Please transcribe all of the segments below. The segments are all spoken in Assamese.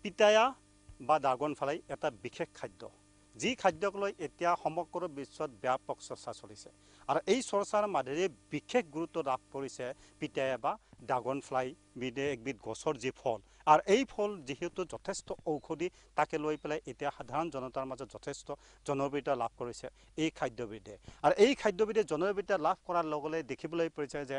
পিতায়া বা ড্ৰাগন ফ্লাই এটা বিশেষ খাদ্য, যি খাদ্যক লৈ এতিয়া সমগ্ৰ বিশ্বত ব্যাপক চৰ্চা চলিছে আৰু এই চৰ্চাৰ মাজেৰে বিশেষ গুৰুত্ব লাভ কৰিছে পিতায়া বা ড্ৰাগন ফ্লাই বিধে একবিধ গছৰ যি ফল আৰু এই ফল যেহেতু যথেষ্ট ঔষধি তাকে লৈ পেলাই এতিয়া সাধাৰণ জনতাৰ মাজত যথেষ্ট জনপ্ৰিয়তা লাভ কৰিছে এই খাদ্যবিধে আৰু এই খাদ্যবিধে জনপ্ৰিয়তা লাভ কৰাৰ লগে লগে দেখিবলৈ পাইছে যে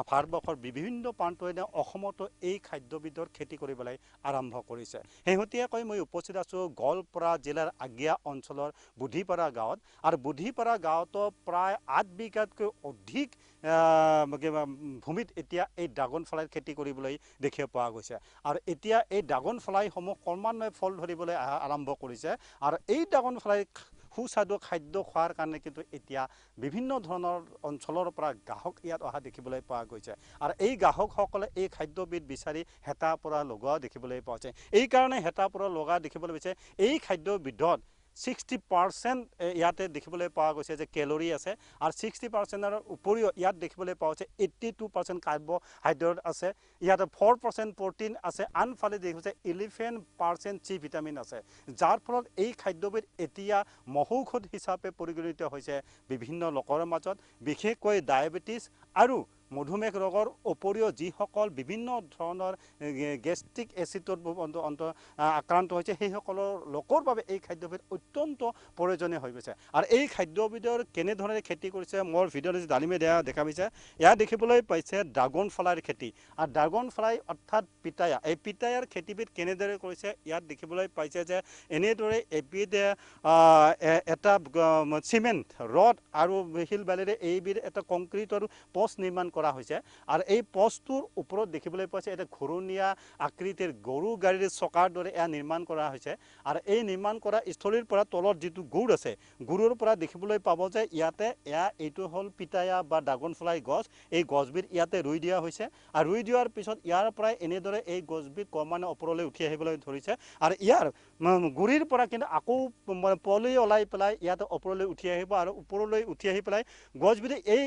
ভাৰতবৰ্ষৰ বিভিন্ন প্ৰান্তৰে অসমতো এই খাদ্যবিধৰ খেতি কৰিবলৈ আৰম্ভ কৰিছে। শেহতীয়াকৈ মই উপস্থিত আছোঁ গোৱালপাৰা জিলাৰ আগিয়া অঞ্চলৰ বুধিপাৰা গাঁৱত আৰু বুধিপাৰা গাঁৱতো প্ৰায় 8 বিঘাতকৈ অধিক ভূমিত এতিয়া এই ড্ৰাগন ফ্লাইৰ খেতি কৰিবলৈ দেখিব পোৱা গৈছে আৰু এতিয়া এই ড্ৰাগন ফ্লাইসমূহ ক্ৰমান্বয়ে ফল ধৰিবলৈ আৰম্ভ কৰিছে আৰু এই ড্ৰাগন ফ্লাই সুস্বাদু খাদ্য খোৱাৰ কাৰণে কিন্তু এতিয়া বিভিন্ন ধৰণৰ অঞ্চলৰ পৰা গ্ৰাহক ইয়াত অহা দেখিবলৈ পোৱা গৈছে আৰু এই গ্ৰাহকসকলে এই খাদ্যবিধ বিচাৰি হেতা পৰা লগোৱা দেখিবলৈ পোৱা যায়। এই কাৰণে হেতা পৰা লগা দেখিবলৈ পাইছে এই খাদ্যবিধত 60% ইয়াতে দেখিবলৈ পোৱা গৈছে যে কেলৰি আছে আৰু 60%ৰ উপৰিও ইয়াত দেখিবলৈ পোৱা গৈছে 82% কাৰ্বহাইড্ৰেট আছে, ইয়াতে 4% প্ৰটিন আছে, আনফালে দেখিছে 11% চি ভিটামিন আছে, যাৰ ফলত এই খাদ্যবিধ এতিয়া মহৌষধ হিচাপে পৰিগণিত হৈছে বিভিন্ন লোকৰ মাজত, বিশেষকৈ ডায়েবেটিছ আৰু মধুমেহ ৰোগৰ উপৰিও যিসকল বিভিন্ন ধৰণৰ গেষ্ট্ৰিক এচিডত আক্ৰান্ত হৈছে সেইসকলৰ লোকৰ বাবে এই খাদ্যবিধ অত্যন্ত প্ৰয়োজনীয় হৈ গৈছে আৰু এই খাদ্যবিধৰ কেনেধৰণে খেতি কৰিছে মোৰ ভিডিঅ'ত ডালিমে দেখা পাইছে। ইয়াত দেখিবলৈ পাইছে ড্ৰাগন ফ্লাইৰ খেতি আৰু ড্ৰাগন ফ্লাই অৰ্থাৎ পিতায়া, এই পিতায়াৰ খেতিবিধ কেনেদৰে কৰিছে ইয়াত দেখিবলৈ পাইছে যে এনেদৰে এবিধ এটা চিমেণ্ট ৰড আৰু শিল বালিৰে এইবিধ এটা কংক্ৰিটৰ পষ্ট নিৰ্মাণ কৰা হৈছে আৰু এই পষ্টটোৰ ওপৰত দেখিবলৈ পাইছে এটা ঘূৰণীয়া আকৃতিৰ গৰু গাড়ীৰ চকাৰ দৰে এয়া নিৰ্মাণ কৰা হৈছে আৰু এই নিৰ্মাণ কৰা স্থলীৰ পৰা তলত যিটো গুড় আছে গুড়ৰ পৰা দেখিবলৈ পাব যে ইয়াতে এইটো হ'ল পিতায়া বা ড্ৰাগন ফ্লাই গছ, এই গছবিধ ইয়াতে ৰুই দিয়া হৈছে আৰু ৰুই দিয়াৰ পিছত ইয়াৰ পৰাই এনেদৰে এই গছবিধ ক্ৰমান্বয়ে ওপৰলৈ উঠি আহিবলৈ ধৰিছে আৰু ইয়াৰ গুৰিৰ পৰা কিন্তু আকৌ পলি ওলাই পেলাই ইয়াতে ওপৰলৈ উঠি আহিব আৰু ওপৰলৈ উঠি আহি পেলাই গছবিধে এই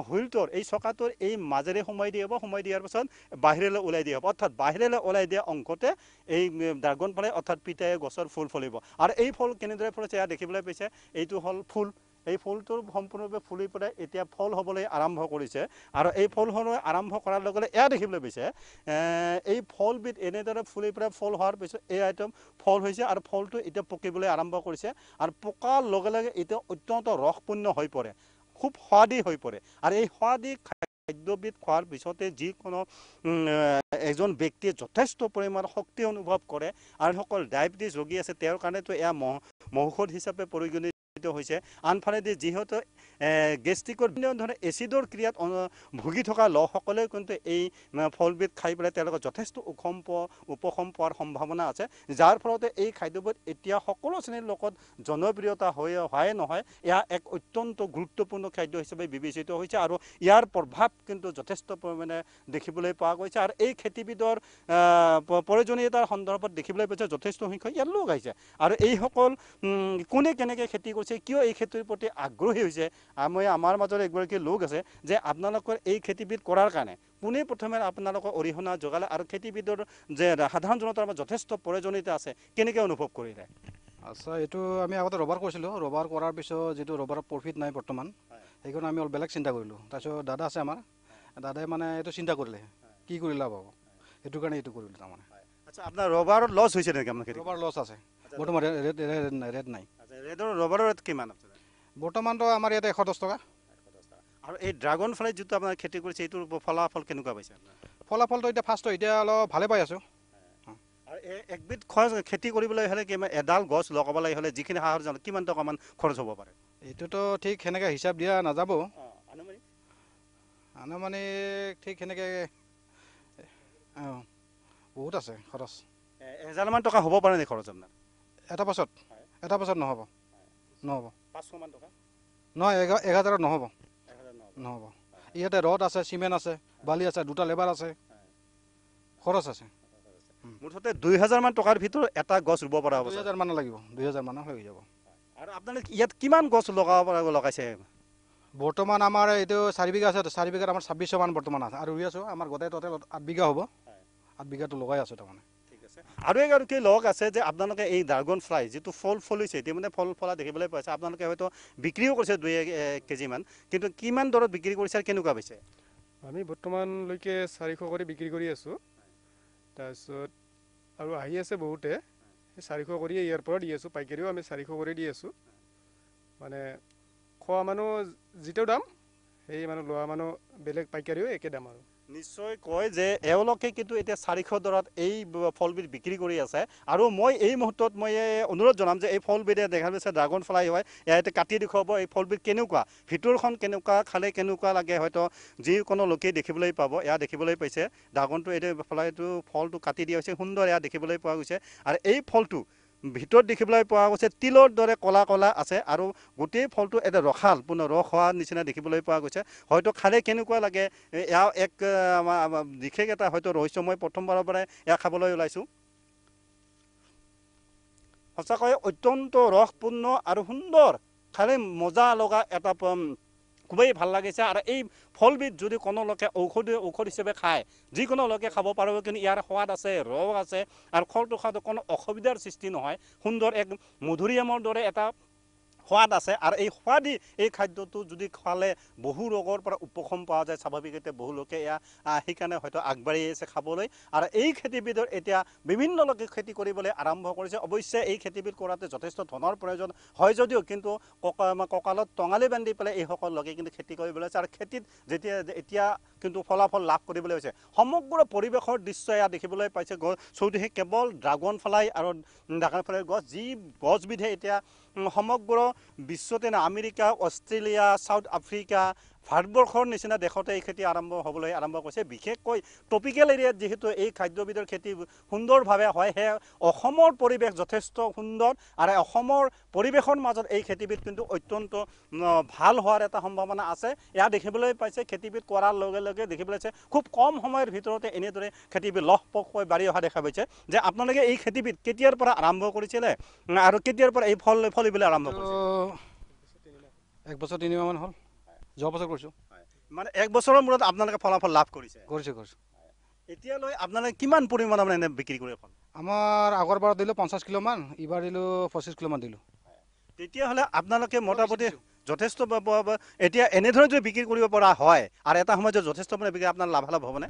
হুইলটোৰ এই চকাটোৰ এই মাজেৰে সোমাই দিয়াৰ পাছত বাহিৰলৈ ওলাই দিয়া হ'ব, অৰ্থাৎ বাহিৰলৈ ওলাই দিয়া অংশতে এই ড্ৰাগন ফ্লাই অৰ্থাৎ পিতায়া গছৰ ফুল ফলিব আৰু এই ফুল কেনেদৰে ফলিছে ইয়াত দেখিবলৈ পাইছে এইটো হ'ল ফুল, এই ফুলটোৰ সম্পূৰ্ণৰূপে ফুলি পেলাই এতিয়া ফল হ'বলৈ আৰম্ভ কৰিছে আৰু এই ফল হ'বলৈ আৰম্ভ কৰাৰ লগে লগে এয়া দেখিবলৈ পাইছে এই ফলবিধ এনেদৰে ফুলি পেলাই ফল হোৱাৰ পিছত এই আইটেম ফল হৈছে আৰু ফলটো এতিয়া পকিবলৈ আৰম্ভ কৰিছে আৰু পকাৰ লগে লগে এতিয়া অত্যন্ত ৰসপূৰ্ণ হৈ পৰে, খুব সোৱাদী হৈ পৰে আৰু এই সোৱাদী খাদ্যবিধ খোৱাৰ পিছতে যিকোনো এজন ব্যক্তিয়ে যথেষ্ট পৰিমাণৰ শক্তি অনুভৱ কৰে আৰু সকল ডায়েবেটিছ ৰোগী আছে তেওঁৰ কাৰণেতো এয়া মহৌষধ হিচাপে পৰিগণিত হৈছে। আনফালেদি যিহেতু গেষ্ট্ৰিকৰ বিভিন্ন ধৰণৰ এচিডৰ ক্ৰিয়াত ভুগি থকা লোকসকলেও কিন্তু এই ফলবিধ খাই পেলাই তেওঁলোকৰ যথেষ্ট উপশম পোৱাৰ সম্ভাৱনা আছে, যাৰ ফলতে এই খাদ্যবিধ এতিয়া সকলো শ্ৰেণীৰ লোকত জনপ্ৰিয়তা হোৱাই নহয় এয়া এক অত্যন্ত গুৰুত্বপূৰ্ণ খাদ্য হিচাপে বিবেচিত হৈছে আৰু ইয়াৰ প্ৰভাৱ কিন্তু যথেষ্ট পৰিমাণে দেখিবলৈ পোৱা গৈছে আৰু এই খেতিবিধৰ প্ৰয়োজনীয়তাৰ সন্দৰ্ভত দেখিবলৈ পাইছে যথেষ্ট সংখ্যক ইয়াত লোক আহিছে আৰু এইসকল কোনে কেনেকৈ খেতি কৰিছে, কিয় এই খেতিৰ প্ৰতি আগ্ৰহী হৈছে, আমাৰ মাজত এগৰাকী লোক আছে যে আপোনালোকৰ এই খেতিবিধ কৰাৰ কাৰণে পোনে প্ৰথমে আপোনালোকৰ অৰিহণা যোগালে আৰু খেতিবিধৰ যে সাধাৰণ জনতাৰ মাজত যথেষ্ট প্ৰয়োজনীয়তা আছে কেনেকৈ অনুভৱ কৰিলে? আচ্ছা, এইটো আমি আগতে ৰবাৰ কৰিছিলোঁ, ৰবাৰ কৰাৰ পিছত যিটো ৰবাৰত প্ৰফিট নাই বৰ্তমান সেইকাৰণে আমি অলপ বেলেগ চিন্তা কৰিলোঁ। তাৰপিছত দাদা আছে আমাৰ, দাদাই মানে এইটো চিন্তা কৰিলে কি কৰি লাভ হ'ব, সেইটো কাৰণে এইটো কৰিলোঁ তাৰমানে। আচ্ছা, আপোনাৰ ৰবাৰত লছ হৈছে নেকি? আপোনাৰ ৰবাৰ লছ আছে বৰ্তমান, ৰেট নাই। ৰবাৰৰ ৰেট কিমান আছে বৰ্তমানতো আমাৰ ইয়াতে 110 টকা। আৰু এই ড্ৰাগন ফ্লাই যিটো আপোনাৰ খেতি কৰিছে এইটোৰ ফলাফল কেনেকুৱা পাইছে? ফলাফলটো এতিয়া ফাৰ্ষ্টটো এতিয়া অলপ ভালে পাই আছোঁ। আৰু একবিধ খেতি কৰিবলৈ হ'লে কিমান এডাল গছ লগাবলৈ হ'লে যিখিনি সাৰ জানো কিমান টকামান খৰচ হ'ব পাৰে? এইটোতো ঠিক সেনেকৈ হিচাপ দিয়া নাযাব, আনুমানিক ঠিক সেনেকৈ বহুত আছে খৰচ। 1000মান টকা হ'ব পাৰে নেকি খৰচ আপোনাৰ? এটা পাছত নহ'ব 500মান টকা নহয়, 1000ত নহ'ব। ইয়াতে ৰড আছে, চিমেণ্ট আছে, বালি আছে, দুটা লেবাৰ আছে, খৰচ আছে। মুঠতে 2000মান টকাৰ ভিতৰত এটা গছ ৰুব পৰা হ'ব। 2000 মান লাগিব, 2000 মান হৈ যাব। আৰু আপোনালোকে ইয়াত কিমান গছ লগাইছে? বৰ্তমান আমাৰ এইটো 4 বিঘা আছে, 4 বিঘাত আমাৰ 2600 মান বৰ্তমান আছে আৰু ৰুই আছোঁ। আমাৰ গোটেই টোটেল 8 বিঘা হ'ব, 8 বিঘাটো লগাই আছোঁ তাৰমানে। ঠিক আছে। আৰু এগৰাকী লগ আছে যে আপোনালোকে এই ড্ৰাগন ফ্লাই যিটো ফল ফলিছে এতিয়া মানে ফল ফলা দেখিবলৈ পাইছে আপোনালোকে হয়তো বিক্ৰীও কৰিছে 2 কেজিমান কিন্তু কিমান দৰত বিক্ৰী কৰিছে আৰু কেনেকুৱা পাইছে আমি বৰ্তমানলৈকে 400 কৰি বিক্ৰী কৰি আছোঁ তাৰপিছত আৰু আহি আছে বহুতে 400 কৰিয়ে ইয়াৰ পৰা দি আছোঁ পাইকাৰীও আমি 400 কৰি দি আছোঁ মানে খোৱা মানুহ যিটো দাম সেই মানুহ লোৱা মানুহ বেলেগ পাইকাৰীও একে দাম আৰু নিশ্চয় কয় যে এওঁলোকে কিন্তু এতিয়া 400 দৰত এই ফলবিধ বিক্ৰী কৰি আছে আৰু মই এই মুহূৰ্তত মই অনুৰোধ জনাম যে এই ফলবিধে দেখা গৈছে ড্ৰাগন ফ্লাই হয় ইয়াতে কাটি দেখুৱাব এই ফলবিধ কেনেকুৱা ভিতৰখন কেনেকুৱা খালে কেনেকুৱা লাগে হয়তো যিকোনো লোকেই দেখিবলৈ পাব এয়া দেখিবলৈ পাইছে ড্ৰাগনটো এইটো ফলাইটো ফলটো কাটি দিয়া হৈছে সুন্দৰ এয়া দেখিবলৈ পোৱা গৈছে আৰু এই ফলটো ভিতৰত দেখিবলৈ পোৱা গৈছে তিলৰ দৰে কলা কলা আছে আৰু গোটেই ফলটো এটা ৰসাল পুনৰ ৰস হোৱাৰ নিচিনা দেখিবলৈ পোৱা গৈছে হয়তো খালে কেনেকুৱা লাগে এয়া এক বিশেষ এটা হয়তো ৰহস্য মই প্ৰথমবাৰৰ পৰাই এয়া খাবলৈ ওলাইছোঁ সঁচাকৈ অত্যন্ত ৰসপূৰ্ণ আৰু সুন্দৰ খালে মজা লগা এটা খুবেই ভাল লাগিছে আৰু এই ফলবিধ যদি কোনো লোকে ঔষধ হিচাপে খায় যিকোনো লোকে খাব পাৰিব কিন্তু ইয়াৰ সোৱাদ আছে ৰস আছে আৰু ফলটো খোৱাটো কোনো অসুবিধাৰ সৃষ্টি নহয় সুন্দৰ এক মধুৰিআমৰ দৰে এটা সোৱাদ আছে আৰু এই সোৱাদি এই খাদ্যটো যদি খালে বহু ৰোগৰ পৰা উপশম পোৱা যায় স্বাভাৱিকতে বহু লোকে এয়া সেইকাৰণে হয়তো আগবাঢ়ি আহিছে খাবলৈ আৰু এই খেতিবিধৰ এতিয়া বিভিন্ন লোকে খেতি কৰিবলৈ আৰম্ভ কৰিছে অৱশ্যে এই খেতিবিধ কৰাতে যথেষ্ট ধনৰ প্ৰয়োজন হয় যদিও কিন্তু কঁকালত টঙালি বান্ধি পেলাই এইসকল লোকে কিন্তু খেতি কৰিবলৈ আছে আৰু খেতিত যেতিয়া এতিয়া কিন্তু ফলাফল লাভ কৰিবলৈ হৈছে সমগ্ৰ পৰিৱেশৰ দৃশ্য এয়া দেখিবলৈ পাইছে চৌদিশে কেৱল ড্ৰাগন ফ্লাই আৰু ড্ৰাগন ফ্লাইৰ গছ যি গছবিধে এতিয়া সমগ্ৰ বিশ্বতে আমেৰিকা অষ্ট্ৰেলিয়া সাউথ আফ্ৰিকা ভাৰতবৰ্ষৰ নিচিনা দেশতে এই খেতি আৰম্ভ কৰিছে বিশেষকৈ ট্ৰপিকেল এৰিয়াত যিহেতু এই খাদ্যবিধৰ খেতি সুন্দৰভাৱে হয় সেয়ে অসমৰ পৰিৱেশ যথেষ্ট সুন্দৰ আৰু অসমৰ পৰিৱেশৰ মাজত এই খেতিবিধ কিন্তু অত্যন্ত ভাল হোৱাৰ এটা সম্ভাৱনা আছে এয়া দেখিবলৈ পাইছে খেতিবিধ কৰাৰ লগে লগে দেখিবলৈ পাইছে খুব কম সময়ৰ ভিতৰতে এনেদৰে খেতিবিধ লহপহকৈ বাঢ়ি অহা দেখা পাইছে যে আপোনালোকে এই খেতিবিধ কেতিয়াৰ পৰা আৰম্ভ কৰিছিলে আৰু কেতিয়াৰ পৰা এই ফলিবলৈ আৰম্ভ কৰিছে 1 বছৰ 3 মাহমান হ'ল যোৱা বছৰ কৰিছোঁ মানে 1 বছৰৰ মূৰত আপোনালোকে ফলাফল লাভ কৰিছে কৰিছোঁ এতিয়ালৈ আপোনালোকে কিমান পৰিমাণৰ এনে বিক্ৰী কৰে ফল আমাৰ আগৰবাৰ দিলোঁ 50 কিলোমান এইবাৰ দিলোঁ 25 কিলোমান দিলোঁ তেতিয়াহ'লে আপোনালোকে মোটামুটি যথেষ্ট এতিয়া এনেধৰণে যদি বিক্ৰী কৰিব পৰা হয় আৰু এটা সময়ত যদি যথেষ্ট মানে বিক্ৰী আপোনাৰ লাভালাভ হ'বনে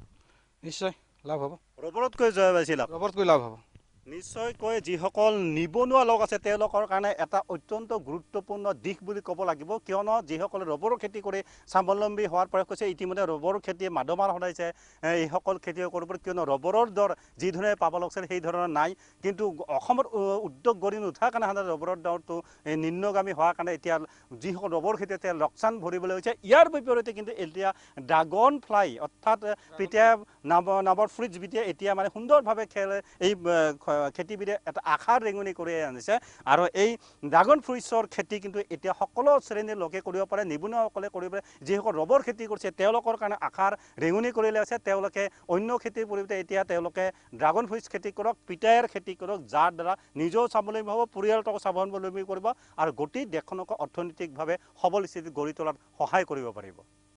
নিশ্চয় লাভ হ'ব ৰবৰতকৈ বেছি লাভ ৰবৰতকৈ লাভ হ'ব নিশ্চয়কৈ যিসকল নিবনুৱা লোক আছে তেওঁলোকৰ কাৰণে এটা অত্যন্ত গুৰুত্বপূৰ্ণ দিশ বুলি ক'ব লাগিব কিয়নো যিসকলে ৰবৰৰ খেতি কৰি স্বাৱলম্বী হোৱাৰ প্ৰয়াস কৰিছে ইতিমধ্যে ৰবৰৰ খেতিয়ে মাধমাৰ সদাইছে এইসকল খেতিয়কৰ ওপৰত কিয়নো ৰবৰৰ দৰ যি ধৰণে পাব লাগিছিল সেই ধৰণৰ নাই কিন্তু অসমত উদ্যোগ গঢ়ি নুঠাৰ কাৰণে সাধাৰণতে ৰবৰৰ দৰটো নিম্নগামী হোৱাৰ কাৰণে এতিয়া যিসকল ৰবৰ খেতি এতিয়া লোকচান ভৰিবলৈ হৈছে ইয়াৰ বিপৰীতে কিন্তু এতিয়া ড্ৰাগন ফ্লাই অৰ্থাৎ পিতিয়া নামৰ ফ্ৰুইটছ বিধে এতিয়া মানে সুন্দৰভাৱে খেলে এই খেতিবিধে এটা আশাৰ ৰেঙনি কৰি আনিছে আৰু এই ড্ৰাগন ফ্ৰুইটছৰ খেতি কিন্তু এতিয়া সকলো শ্ৰেণীৰ লোকে কৰিব পাৰে নিবনুৱাসকলে কৰিব পাৰে যিসকল ৰবৰ খেতি কৰিছে তেওঁলোকৰ কাৰণে আশাৰ ৰেঙনি কৰি আছে তেওঁলোকে অন্য খেতিৰ পৰিৱৰ্তে এতিয়া তেওঁলোকে ড্ৰাগন ফ্ৰুইটছ খেতি কৰক পিতাইৰ খেতি কৰক যাৰ দ্বাৰা নিজেও স্বাৱলম্বী হ'ব পৰিয়ালটোকো স্বাৱলম্বী কৰিব আৰু গোটেই দেশখনকো অৰ্থনৈতিকভাৱে সবল স্থিতিত গঢ়ি তোলাত সহায় কৰিব পাৰিব